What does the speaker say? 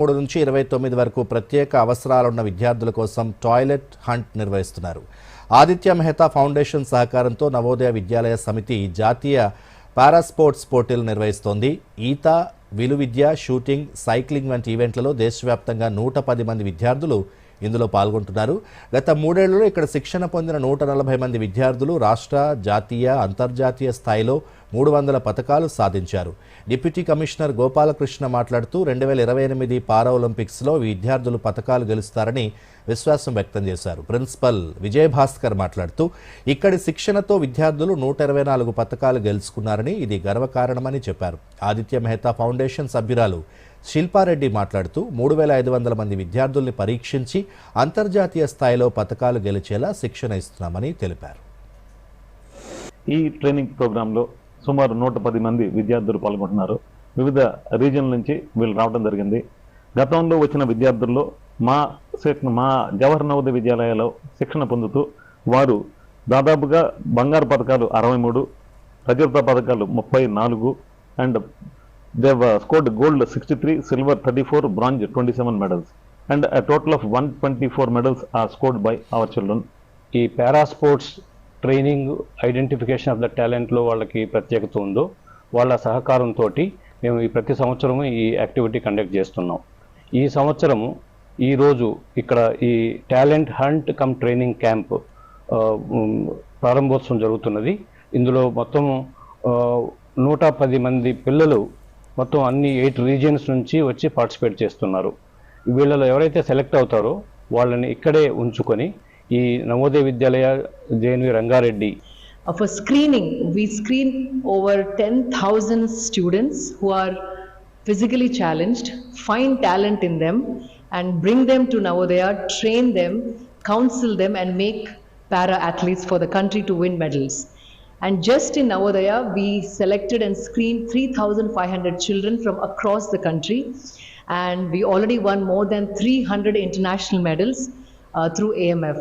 3 నుంచి 29 వరకు ప్రత్యేక అవసరాలున్న విద్యార్థుల కోసం టాయిలెట్ హంట్ నిర్వహిస్తున్నారు. ఆదిత్య మెహతా ఫౌండేషన్ సహకారంతో నవోదయ విద్యాలయ సమితి జాతీయ పారాస్పోర్ట్స్ పోటీలు నిర్వహిస్తోంది. ఈత, విలువిద్య, షూటింగ్, సైక్లింగ్ వంటి ఈవెంట్లలో దేశవ్యాప్తంగా 110 మంది విద్యార్థులు ఇందులో పాల్గొంటున్నారు. గత 3 ఏళ్లలో ఇక్కడ శిక్షణ పొందిన 140 మంది విద్యార్థులు రాష్ట్ర, జాతీయ, అంతర్జాతీయ స్థాయిలో 300 పతకాలు సాధించారు. డిప్యూటీ కమిషనర్ గోపాలకృష్ణ మాట్లాడుతూ 2028 పారా ఒలింపిక్స్లో విద్యార్థులు పతకాలు గెలుస్తారని విశ్వాసం వ్యక్తం చేశారు. ప్రిన్సిపల్ విజయభాస్కర్ మాట్లాడుతూ ఇక్కడి శిక్షణతో విద్యార్థులు 124 పతకాలు గెలుచుకున్నారని, ఇది గర్వకారణమని చెప్పారు. ఆదిత్య మెహతా ఫౌండేషన్ సభ్యురాలు శిల్పారెడ్డి మాట్లాడుతూ 3500 మంది విద్యార్థుల్ని పరీక్షించి అంతర్జాతీయ స్థాయిలో పతకాలు గెలిచేలా శిక్షణ ఇస్తున్నామని తెలిపారు. ఈ ట్రైనింగ్ ప్రోగ్రాంలో సుమారు 110 మంది విద్యార్థులు పాల్గొంటున్నారు. వివిధ రీజన్ల నుంచి వీళ్ళు రావడం జరిగింది. గతంలో వచ్చిన విద్యార్థుల్లో మా జవహర్ నవోదయ విద్యాలయాల్లో శిక్షణ పొందుతూ వారు దాదాపుగా బంగారు పథకాలు 63, రజత పథకాలు 34 and they have scored gold 63, silver 34, bronze 27 medals and a total of 124 medals are scored by our children. ఈ para sports training identification of the టాలెంట్లో వాళ్ళకి ప్రత్యేకత ఉందో వాళ్ళ సహకారంతో మేము ఈ ప్రతి సంవత్సరము ఈ యాక్టివిటీ కండక్ట్ చేస్తున్నాం. ఈ సంవత్సరము ఈరోజు ఇక్కడ ఈ talent hunt cum training camp ప్రారంభోత్సవం జరుగుతున్నది. ఇందులో మొత్తం 110 మంది పిల్లలు మొత్తం అన్ని 8 రీజియన్స్ నుంచి వచ్చి పార్టిసిపేట్ చేస్తున్నారు. వీళ్ళలో ఎవరైతే సెలెక్ట్ అవుతారో వాళ్ళని ఇక్కడే ఉంచుకొని ఈ Navodaya Vidyalaya JNV Rangareddy. For screening, we screen over 10,000 students who are physically challenged, find talent in them and bring them to Navodaya, train them, counsel them and make para athletes for the country to win medals. And just in Navodaya, we selected and screened 3,500 children from across the country, and we already won more than 300 international medals through AMF.